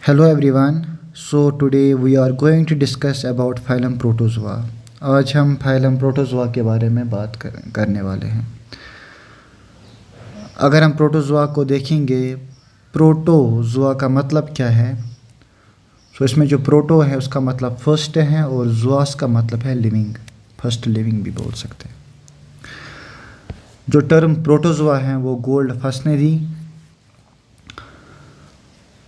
Hello everyone. So today we are going to discuss about phylum Protozoa. आज हम phylum Protozoa के बारे में बात करने वाले हैं। अगर हम प्रोटोजोआ को देखेंगे, प्रोटोजोआ का मतलब क्या है? तो इसमें जो प्रोटो है उसका मतलब फर्स्ट है और जोआस का मतलब है लिविंग, फर्स्ट लिविंग भी बोल सकते हैं। जो टर्म प्रोटोजोआ है वो गोल्ड फसनरी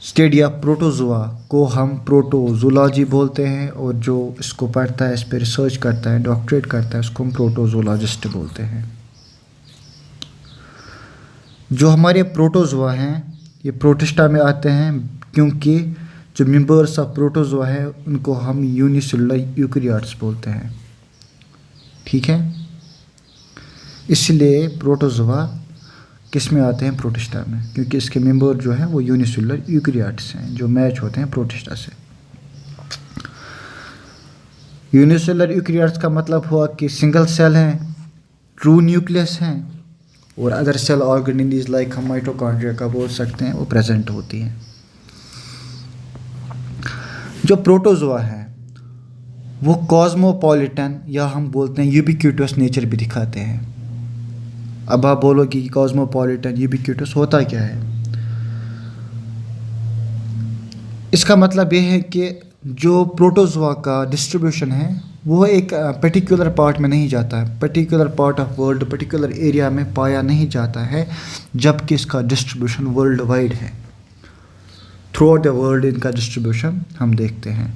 स्टेडिया प्रोटोजोआ को हम प्रोटोजोलॉजी बोलते हैं, और जो इसको पढ़ता है, इस पर रिसर्च करता है, डॉक्टरेट करता है, उसको हम प्रोटोजोलॉजिस्ट बोलते हैं। जो हमारे प्रोटोजोआ हैं ये प्रोटिस्टा में आते हैं, क्योंकि जो मेंबर्स ऑफ प्रोटोजोआ है उनको हम यूनिसेलुलर यूकेरियोट्स बोलते हैं। ठीक है, इसलिए प्रोटोजोआ किस में आते हैं? प्रोटिस्टा में, क्योंकि इसके मेंबर जो हैं वो यूनिसेलुलर यूकेरियोट्स हैं जो मैच होते हैं प्रोटिस्टा से। यूनिसेलुलर यूकेरियोट्स का मतलब हुआ कि सिंगल सेल हैं, ट्रू न्यूक्लियस हैं, और अदर सेल ऑर्गेनेलीज लाइक हम माइटोकॉन्ड्रिया का बोल सकते हैं वो प्रेजेंट होती हैं। जो प्रोटोजोआ है वो कॉस्मोपॉलिटन या हम बोलते हैं यूबिक्यूटस नेचर भी दिखाते हैं। अब आप बोलोगे कि कॉस्मोपॉलिटन यूबिक्यूटस होता क्या है? इसका मतलब ये है कि जो प्रोटोजोआ का डिस्ट्रीब्यूशन है वो एक पर्टिकुलर पार्ट में नहीं जाता है, particular part of world, particular area में पाया नहीं जाता है, जबकि इसका डिस्ट्रीब्यूशन वर्ल्ड वाइड है। थ्रू आउट द वर्ल्ड इनका डिस्ट्रीब्यूशन हम देखते हैं।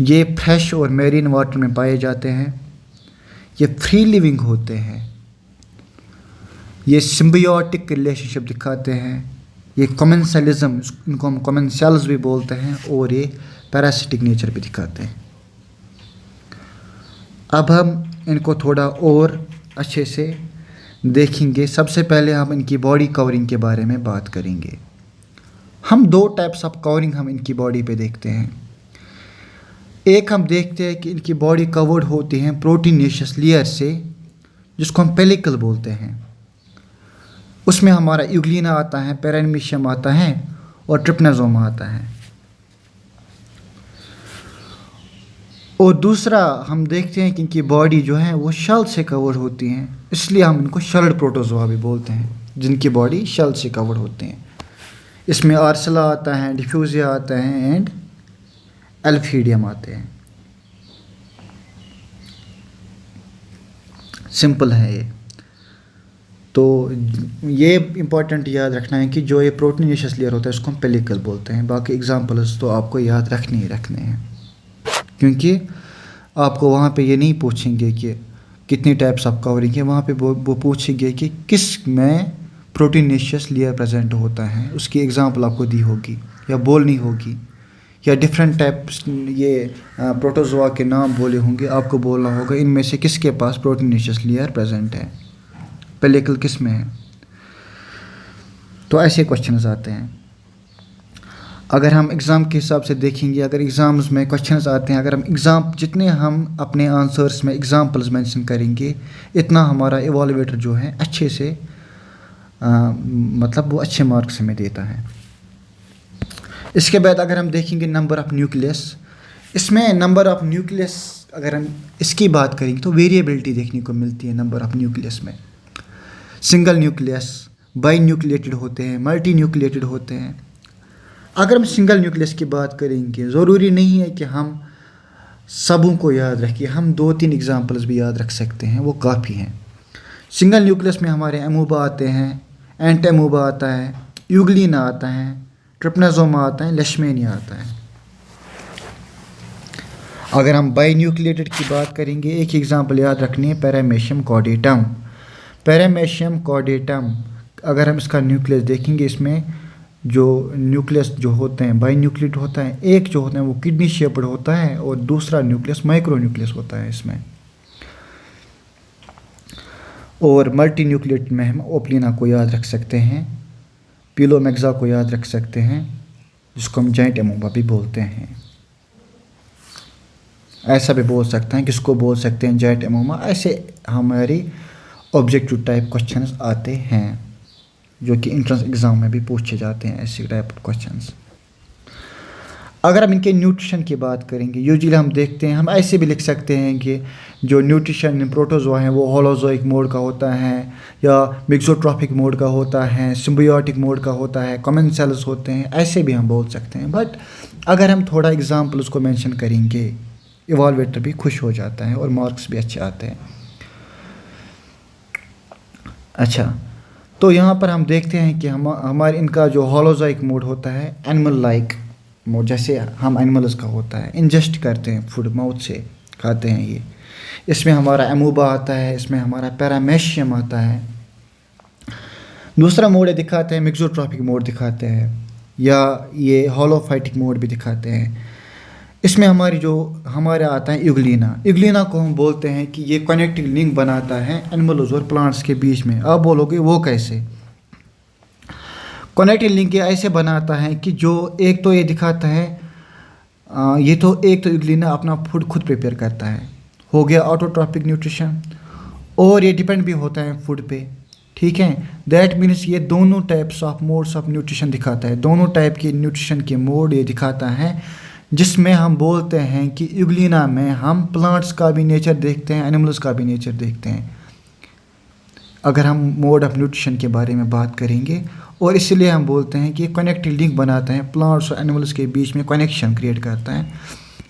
ये फ्रेश और मेरीन वाटर में पाए जाते हैं, ये फ्री लिविंग होते हैं, ये सिम्बियोटिक रिलेशनशिप दिखाते हैं, ये कॉमेंसलिज्म, इनको हम कॉमेंसल्स भी बोलते हैं, और ये पैरासिटिक नेचर भी दिखाते हैं। अब हम इनको थोड़ा और अच्छे से देखेंगे। सबसे पहले हम इनकी बॉडी कवरिंग के बारे में बात करेंगे। हम दो टाइप्स ऑफ कवरिंग हम इनकी बॉडी पे देखते हैं। एक हम देखते हैं कि इनकी बॉडी कवर्ड होती है प्रोटीनेशियस लेयर से, जिसको हम पेलिकल बोलते हैं। उसमें हमारा यूग्लिना आता है, पैरामीशियम आता है और ट्रिप्नोसोमा आता है। और दूसरा हम देखते हैं कि इनकी बॉडी जो है वो शेल से कवर होती हैं, इसलिए हम इनको शेल्ड प्रोटोजोआ भी बोलते हैं, जिनकी बॉडी शेल से कवर होते हैं। इसमें आर्सला आता है, डिफ्यूजिया आता है एंड एल्फीडियम आते हैं। सिंपल है ये। तो ये इम्पॉर्टेंट याद रखना है कि जो ये प्रोटीनेशियस लेयर होता है उसको हम पेलिकल बोलते हैं। बाकी एग्जांपल्स तो आपको याद रखने ही रखने हैं, क्योंकि आपको वहाँ पे ये नहीं पूछेंगे कि कितनी टाइप्स ऑफ कवरिंग है, वहाँ पे वो पूछेंगे कि किस में प्रोटीनेशियस लेयर प्रेजेंट होता है, उसकी एग्जांपल आपको दी होगी या बोलनी होगी, या डिफरेंट टाइप्स ये प्रोटोजोआ के नाम बोले होंगे, आपको बोलना होगा इनमें से किसके पास प्रोटीनेशियस लेयर प्रेजेंट है, पेलिकल किस में है। तो ऐसे क्वेश्चंस आते हैं। अगर हम एग्ज़ाम के हिसाब से देखेंगे, अगर एग्ज़ाम्स में क्वेश्चंस आते हैं, अगर हम जितने हम अपने आंसर्स में एग्जांपल्स मेंशन करेंगे, इतना हमारा इवैल्यूएटर जो है अच्छे से मतलब वो अच्छे मार्क्स हमें देता है। इसके बाद अगर हम देखेंगे नंबर ऑफ़ न्यूक्लियस, इसमें नंबर ऑफ़ न्यूक्लियस अगर हम इसकी बात करेंगे तो वेरिएबिलिटी देखने को मिलती है नंबर ऑफ़ न्यूक्लियस में। सिंगल न्यूक्लियस, बाई न्यूक्लिएटेड होते हैं, मल्टी न्यूक्लिएटेड होते हैं। अगर हम सिंगल न्यूक्लियस की बात करेंगे, ज़रूरी नहीं है कि हम सबों को याद रखें, हम 2-3 एग्जांपल्स भी याद रख सकते हैं, वो काफ़ी हैं। सिंगल न्यूक्लियस में हमारे अमूबा आते हैं, एंटेमूबा आता है, यूग्लिना आता है, ट्रिप्नोसोमा आता है, लेशमेनिया आता है। अगर हम बाई न्यूक्लिएटेड की बात करेंगे, एक एग्जांपल याद रखनी है, पैरामेशियम कॉर्डेटम। पैरामेशियम कॉर्डेटम अगर हम इसका न्यूक्लियस देखेंगे, इसमें जो न्यूक्लियस जो होते हैं बाई न्यूक्लिएट होता है, एक जो होता है वो किडनी शेप्ड होता है और दूसरा न्यूक्लियस माइक्रो न्यूक्लियस होता है इसमें। और मल्टी न्यूक्लिएट में हम ओपलिना को याद रख सकते हैं, पिलोमेक्सा को याद रख सकते हैं, जिसको हम जाइंट अमूबा भी बोलते हैं। ऐसा भी बोल सकते हैं, किसको बोल सकते हैं जाइंट अमूबा। ऐसे हमारी ऑब्जेक्टिव टाइप क्वेश्चंस आते हैं जो कि एंट्रेंस एग्ज़ाम में भी पूछे जाते हैं, ऐसे टाइप ऑफ क्वेश्चंस। अगर हम इनके न्यूट्रिशन की बात करेंगे, यूजुअली हम देखते हैं, हम ऐसे भी लिख सकते हैं कि जो न्यूट्रिशन इन प्रोटोजोआ हैं वो होलोजोइक मोड का होता है या मिक्सोट्रॉफिक मोड का होता है, सिम्बियोटिक मोड का होता है, कॉमन सेल्स होते हैं, ऐसे भी हम बोल सकते हैं। बट अगर हम थोड़ा एग्जाम्पल उसको मेंशन करेंगे, इवाल्वेटर भी खुश हो जाता है और मार्क्स भी अच्छे आते हैं। अच्छा, तो यहाँ पर हम देखते हैं कि हमारे इनका जो होलोजोइक मोड होता है एनिमल लाइक मोड, जैसे हम एनिमल्स का होता है, इंजेस्ट करते हैं फूड, माउथ से खाते हैं ये। इसमें हमारा अमूबा आता है, इसमें हमारा पैरामेशियम आता है। दूसरा मोड दिखाते हैं मिक्सोट्रॉपिक मोड दिखाते हैं, या ये होलोफाइटिक मोड भी दिखाते हैं। इसमें हमारा आता है यूग्लिना। यूग्लिना को हम बोलते हैं कि ये कनेक्टिंग लिंक बनाता है एनिमल्स और प्लांट्स के बीच में। आप बोलोगे वो कैसे? कनेक्टिंग लिंक ये ऐसे बनाता है कि जो एक तो ये दिखाता है, एक तो यूग्लिना अपना फूड खुद प्रिपेयर करता है, हो गया ऑटोट्रॉपिक न्यूट्रिशन, और ये डिपेंड भी होता है फूड पे, ठीक है। दैट मीन्स ये दोनों types of modes of nutrition दिखाता है, दोनों टाइप के न्यूट्रिशन के मोड ये दिखाता है, जिसमें हम बोलते हैं कि यूग्लिना में हम प्लांट्स का भी नेचर देखते हैं, एनिमल्स का भी नेचर देखते हैं, अगर हम मोड ऑफ न्यूट्रिशन के बारे में बात करेंगे। और इसलिए हम बोलते हैं कि कनेक्टिव लिंक बनाता है प्लांट्स और एनिमल्स के बीच में, कनेक्शन क्रिएट करता है।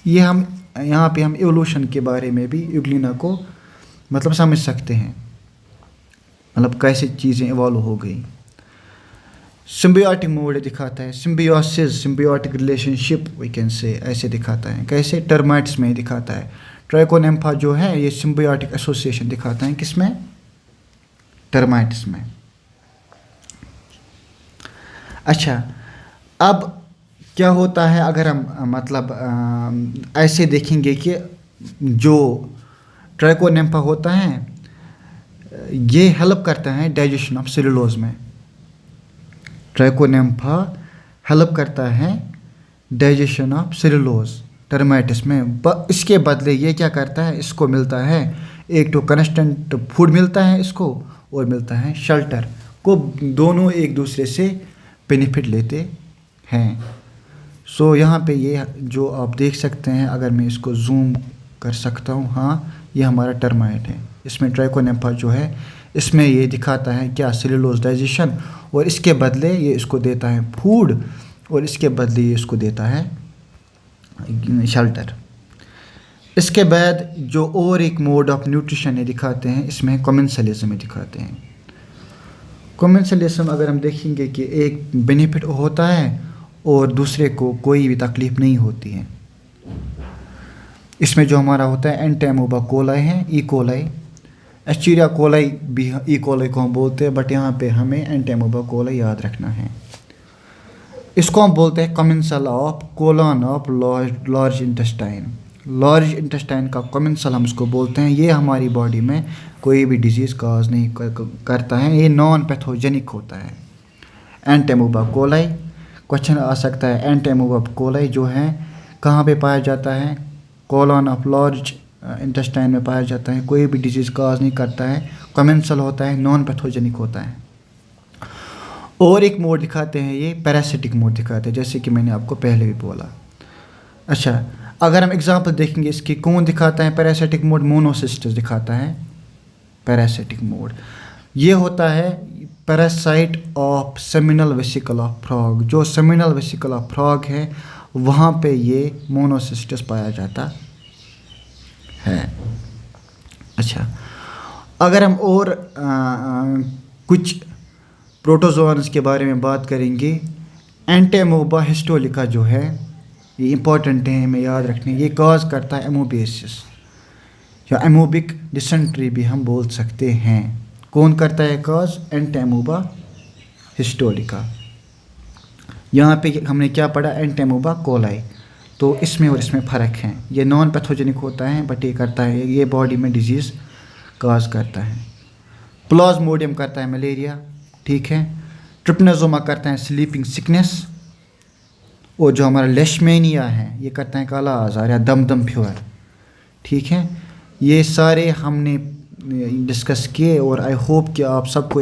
ये हम यहाँ पे हम एवोल्यूशन के बारे में भी यूग्लिना को मतलब समझ सकते हैं, मतलब कैसे चीज़ें इवॉल्व हो गई। सिम्बियोटिक मोड दिखाता है, symbiosis, symbiotic relationship we can say, ऐसे दिखाता है। कैसे? टर्माइट्स में दिखाता है। ट्राइकोनिम्फा जो है ये सिम्बियोटिक एसोसिएशन दिखाता है, किसमें? टर्माइट्स में। अच्छा, अब क्या होता है अगर हम मतलब ऐसे देखेंगे कि जो ट्राइकोनिम्फा होता है ये हेल्प करता है डाइजेशन ऑफ सेलुलोज में। ट्राइकोनिम्फा हेल्प करता है डाइजेशन ऑफ सेलुलोज टर्माइटिस में। इसके बदले ये क्या करता है, इसको मिलता है एक तो कंस्टेंट फूड मिलता है इसको, और मिलता है शेल्टर को, दोनों एक दूसरे से बेनिफिट लेते हैं। सो यहाँ पे ये जो आप देख सकते हैं, अगर मैं इसको जूम कर सकता हूँ, हाँ ये हमारा टर्माइट है। इसमें ट्राइकोनिम्फा जो है इसमें ये दिखाता है क्या, सेलुलोज डाइजेशन, और इसके बदले ये इसको देता है फूड, और इसके बदले ये इसको देता है शेल्टर। इसके बाद जो और एक मोड ऑफ न्यूट्रिशन ये दिखाते हैं, इसमें कमेंसलिज्म में दिखाते हैं। कमेंसलिज्म अगर हम देखेंगे कि एक बेनिफिट होता है और दूसरे को कोई भी तकलीफ नहीं होती है। इसमें जो हमारा होता है एंटेमोबा कोलाई है, ई कोलाई, एस्चीरिया कोलाई भी ई कोलाई को हम बोलते हैं, बट यहाँ पे हमें एंटेमोबा कोलाई याद रखना है। इसको हम बोलते हैं commensal of colon of large intestine. Large intestine का कमेंसल हम इसको बोलते हैं। ये हमारी बॉडी में कोई भी डिजीज़ काज नहीं करता है, ये नॉन पैथोजेनिक होता है। एंटेमोबा कोलाई, क्वेश्चन आ सकता है एंटेमोबा कोलाई जो है कहाँ पे पाया जाता है, कोलन ऑफ लार्ज इंटेस्टाइन में पाया जाता है, कोई भी डिजीज़ काज नहीं करता है, कमेंसल होता है, नॉन पैथोजेनिक होता है। और एक मोड दिखाते हैं ये पैरासिटिक मोड दिखाते हैं, जैसे कि मैंने आपको पहले भी बोला। अच्छा, अगर हम एग्जांपल देखेंगे इसकी, कौन दिखाता है पैरासिटिक मोड? मोनोसिस्टस दिखाता है पैरासिटिक मोड। ये होता है parasite of seminal vesicle of frog. जो सेमिनल वेसिकल ऑफ फ्रॉग है वहाँ पे ये मोनोसिस्टस पाया जाता है। अच्छा, अगर हम और कुछ प्रोटोजोआन्स के बारे में बात करेंगे, एंटेमोबा हिस्टोलिका जो है ये इंपॉर्टेंट है, हमें याद रखने। ये कॉज करता है एमोबियासिस या एमोबिक डिसेंट्री भी हम बोल सकते हैं। कौन करता है कॉज? एंटेमोबा हिस्टोलिका। यहाँ पे हमने क्या पढ़ा? एंटेमोबा कोलाई। तो इसमें और इसमें फ़र्क है, ये नॉन पैथोजेनिक होता है बट ये करता है, ये बॉडी में डिजीज़ काज करता है। प्लाज्मोडियम करता है मलेरिया, ठीक है। ट्रिपनोसोमा करता है स्लीपिंग सिकनेस, और जो हमारा लेशमेनिया है ये करता है काला आज़ार या दम फीवर, ठीक है। ये सारे हमने डिस्कस किए और आई होप कि आप सबको